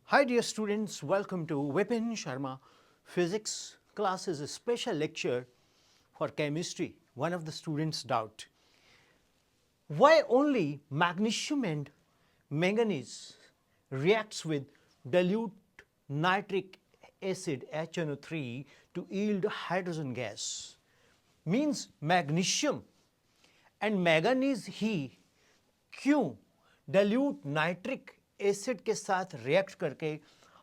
Hi dear students, welcome to Vipin Sharma Physics class is a special lecture for chemistry. One of the students doubt why only magnesium and manganese reacts with dilute nitric acid HNO3 to yield hydrogen gas. Means magnesium and manganese ही क्यों dilute nitric acid के साथ react करके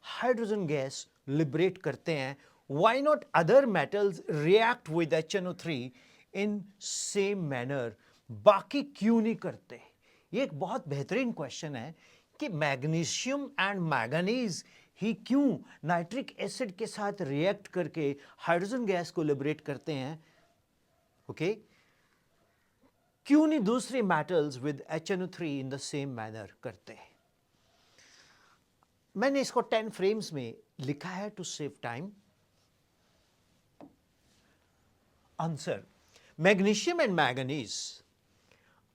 hydrogen gas liberate करते हैं. Why not other metals react with HNO3 in same manner. बाकी क्यों नहीं करते. ये एक बहुत बेहतरीन क्वेश्चन है कि मैग्नीशियम एंड मैंगनीज ही क्यों नाइट्रिक एसिड के साथ रिएक्ट करके हाइड्रोजन गैस को लिबरेट करते हैं. ओके क्यों नहीं दूसरे metals with HNO3 in the same manner करते हैं. मैंने इसको 10 फ्रेम्स में लिखा है to save time. Answer magnesium and manganese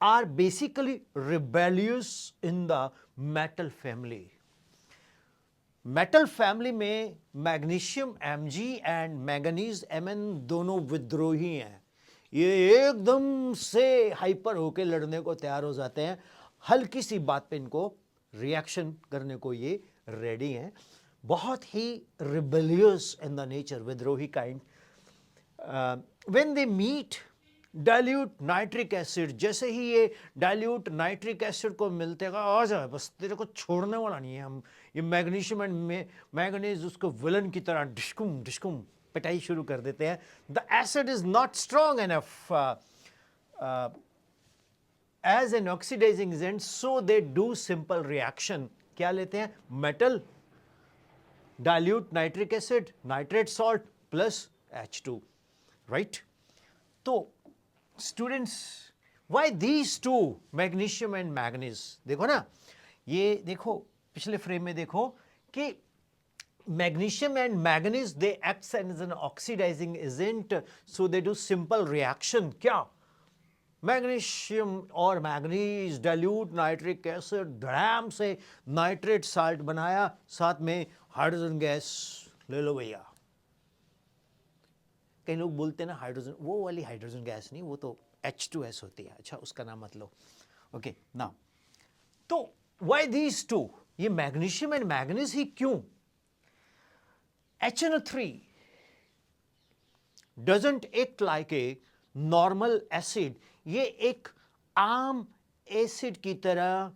are basically rebellious in the metal family. Metal family में magnesium Mg and manganese Mn दोनों विद्रोही हैं. ये एकदम से हाइपर होके लड़ने को तैयार हो जाते हैं. हल्की सी बात पे इनको रिएक्शन करने को ये रेडी हैं. बहुत ही रिबेलियस इन द नेचर, विद्रोही kind. When they meet dilute nitric acid, जैसे ही ये डाइल्यूट नाइट्रिक एसिड को मिलते हैं, आ जाए बस तेरे को छोड़ने वाला नहीं है हम. ये मैग्नीशियम एंड मैंगनीज उसको विलन की तरह डिस्कुम डिस्कुम पिटाई शुरू कर देते हैं. The acid is not strong enough as an oxidising agent, so they do simple reaction. क्या लेते हैं? Metal, dilute nitric acid, nitrate salt plus H2, right. तो students, why these two magnesium and manganese. देखो ना, ये देखो पिछले frame में देखो कि magnesium and manganese, they act as an oxidizing agent, so they do simple reaction. क्या? मैग्नीशियम और मैंगनीज डाइल्यूट नाइट्रिक एसिड, धड़ाम से नाइट्रेट साल्ट बनाया, साथ में हाइड्रोजन गैस ले लो भैया. कई लोग बोलते हैं ना हाइड्रोजन, वो वाली हाइड्रोजन गैस नहीं, वो तो H2S होती है. अच्छा, उसका नाम मत लो. ओके ना. तो व्हाई दीज टू, ये मैग्नीशियम एंड मैंगनीज ही क्यों? HNO3 doesn't act like a normal acid. ये एक आम एसिड की तरह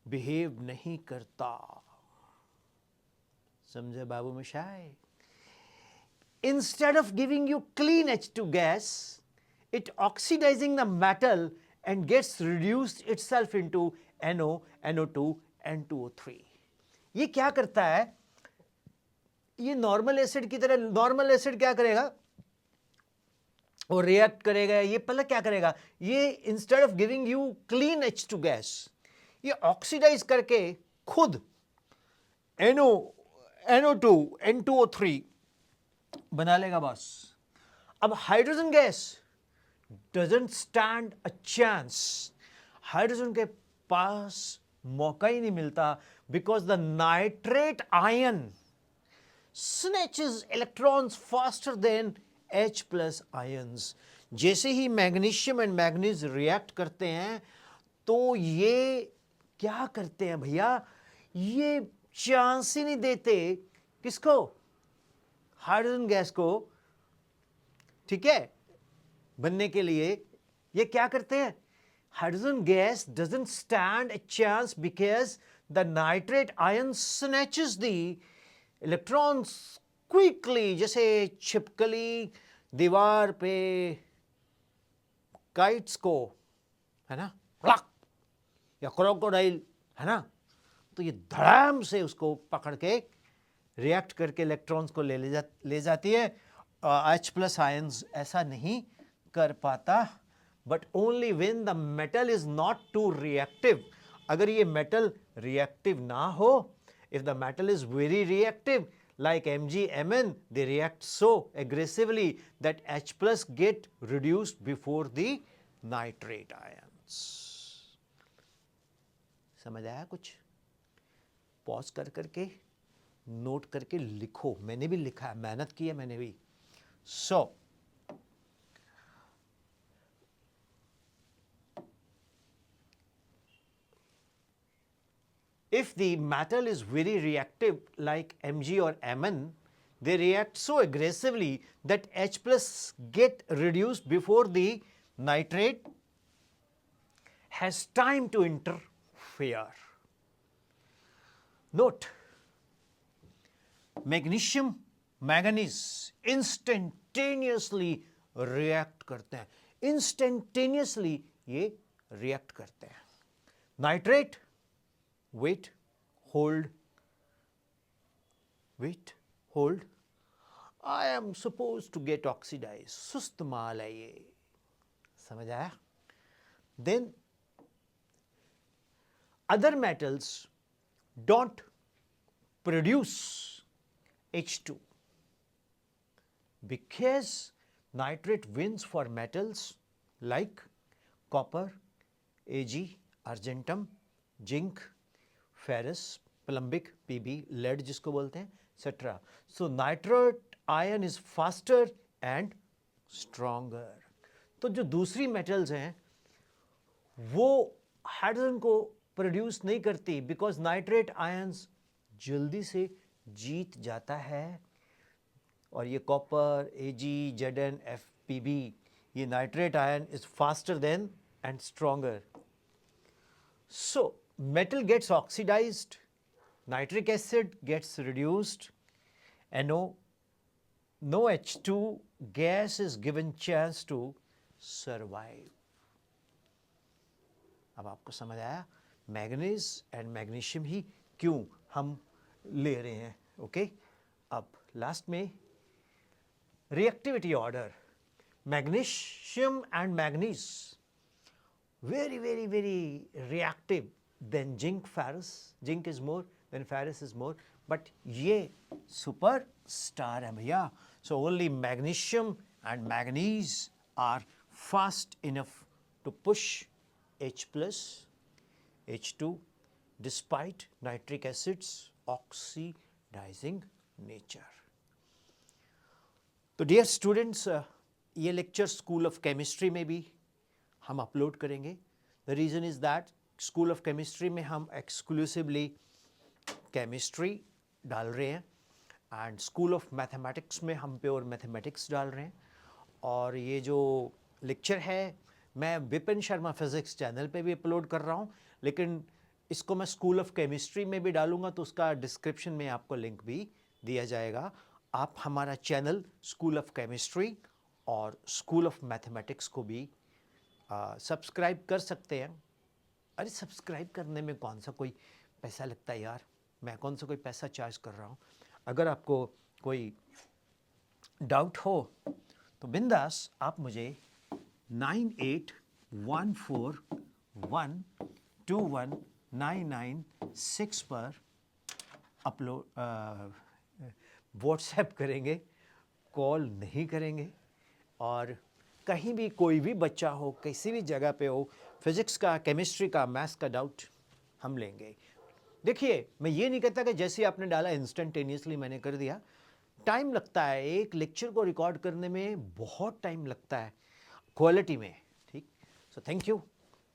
बिहेव नहीं करता. समझे बाबू मशाई? Instead of giving you clean H2 gas, it oxidizing the metal and gets reduced itself into NO, NO2, N2O3. ये क्या करता है? ये नॉर्मल एसिड की तरह, नॉर्मल एसिड क्या करेगा? वो रिएक्ट करेगा. ये पहले क्या करेगा? ये instead of giving you clean H2 gas, ये ऑक्सीडाइज करके खुद NO, NO2, N2O3 बना लेगा बस. अब hydrogen gas doesn't stand a chance. Hydrogen के पास मौका ही नहीं मिलता, because the nitrate ion snatches electrons faster than H plus ions. जैसे ही मैग्नीशियम एंड मैंगनीज रिएक्ट करते हैं, तो ये क्या करते हैं भैया? ये चांस ही नहीं देते किसको? हाइड्रोजन गैस को, ठीक है, बनने के लिए. ये क्या करते हैं? Hydrogen gas doesn't stand a chance because the nitrate ion snatches the electrons quickly, जैसे छिपकली दीवार पे काइट्स को, है ना, क्लॉक, या क्रोकोडाइल, है ना, तो ये धड़ाम से उसको पकड़ के रिएक्ट करके इलेक्ट्रॉन्स को ले जाती है. H प्लस आयंस ऐसा नहीं कर पाता. But only when the metal is not too reactive. अगर ये मेटल रिएक्टिव ना हो, if the metal is very reactive like Mg, Mn, they react so aggressively that H plus get reduced before the nitrate ions. समझ आया कुछ? Pause कर करके note करके लिखो, मैंने भी लिखा है, मेहनत की है मैंने भी. सो if the metal is very reactive like Mg or Mn, they react so aggressively that H plus get reduced before the nitrate has time to interfere. Note, magnesium, manganese instantaneously react करते हैं, instantaneously ये react करते हैं. Nitrate, wait, hold, wait, hold. I am supposed to get oxidized. सुस्त माल है ये, समझ आया? Then other metals don't produce H2 because nitrate wins for metals like copper, Ag, argentum, zinc, ferrous, plumbic, Pb, lead जिसको बोलते हैं, etc. So nitrate ion is faster and stronger. तो जो दूसरी metals हैं वो हाइड्रोजन को प्रोड्यूस नहीं करती बिकॉज नाइट्रेट आयंस जल्दी से जीत जाता है. और ये कॉपर, Ag, Zn, Pb, ये nitrate ion is faster than and stronger. So metal gets oxidized, nitric acid gets reduced, NO, no H2 gas is given chance to survive. अब आपको समझ आया मैग्नीज एंड मैग्नीशियम ही क्यों हम ले रहे हैं. ओके, अब लास्ट में reactivity order. Magnesium and manganese very very very reactive than zinc, ferrous. Zinc is more, then ferrous is more, but ये super star है भैया. So only magnesium and manganese are fast enough to push H plus H2 despite nitric acid's oxidizing nature. तो dear students, ये lecture school of chemistry में भी हम upload करेंगे. The reason is that school of chemistry में हम exclusively chemistry डाल रहे हैं एंड स्कूल ऑफ मैथमेटिक्स में हम प्योर मैथमेटिक्स डाल रहे हैं. और ये जो लेक्चर है मैं विपिन शर्मा फिज़िक्स चैनल पे भी अपलोड कर रहा हूँ, लेकिन इसको मैं स्कूल ऑफ केमिस्ट्री में भी डालूँगा तो उसका डिस्क्रिप्शन में आपको लिंक भी दिया जाएगा. आप हमारा चैनल स्कूल ऑफ केमिस्ट्री और स्कूल ऑफ मैथमेटिक्स को भी सब्सक्राइब कर सकते हैं. अरे सब्सक्राइब करने में कौन सा कोई पैसा लगता है यार, मैं कौन सा कोई पैसा चार्ज कर रहा हूँ. अगर आपको कोई डाउट हो तो बिंदास आप मुझे 9814121996 पर अपलोड व्हाट्सएप करेंगे, कॉल नहीं करेंगे. और कहीं भी कोई भी बच्चा हो, किसी भी जगह पे हो, फिज़िक्स का, केमिस्ट्री का, मैथ्स का डाउट हम लेंगे. देखिए, मैं ये नहीं कहता कि जैसे आपने डाला इंस्टेंटेनियसली मैंने कर दिया. टाइम लगता है, एक लेक्चर को रिकॉर्ड करने में बहुत टाइम लगता है क्वालिटी में. ठीक, so thank you,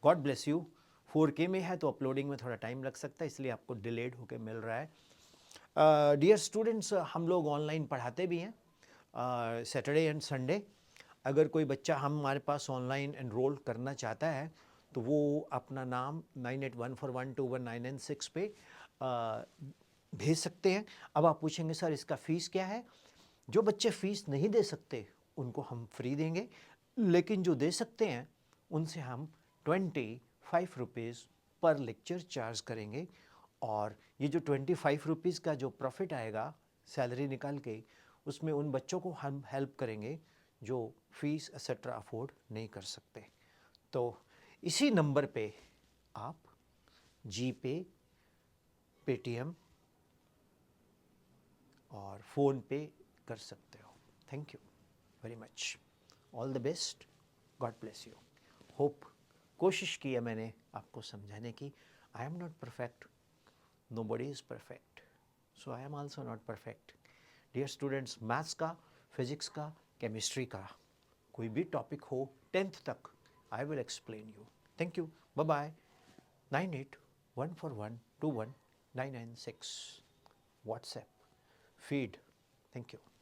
God bless you. 4K में है तो अपलोडिंग में थोड़ा टाइम लग सकता है, इसलिए आपको डिलेड होकर मिल रहा है. डियर स्टूडेंट्स, हम लोग ऑनलाइन पढ़ाते भी हैं सैटरडे एंड संडे. अगर कोई बच्चा हमारे पास ऑनलाइन एनरोल करना चाहता है तो वो अपना नाम 9814121996 पे भेज सकते हैं. अब आप पूछेंगे सर इसका फ़ीस क्या है. जो बच्चे फ़ीस नहीं दे सकते उनको हम फ्री देंगे, लेकिन जो दे सकते हैं उनसे हम 25 रुपीज़ पर लेक्चर चार्ज करेंगे. और ये जो 25 रुपीज़ का जो प्रॉफिट आएगा सैलरी निकाल के, उसमें उन बच्चों को हम हेल्प करेंगे जो फीस एक्सेट्रा अफोर्ड नहीं कर सकते. तो इसी नंबर पे आप जीपे, पेटीएम और फ़ोन पे कर सकते हो. Thank you very much, all the best, God bless you. Hope कोशिश की है मैंने आपको समझाने की. I am not perfect, nobody is perfect. So I am also not perfect. Dear students, maths का, physics का, chemistry का, कोई भी topic हो 10th तक, I will explain you. Thank you. Bye bye. 9814121996 WhatsApp feed. Thank you.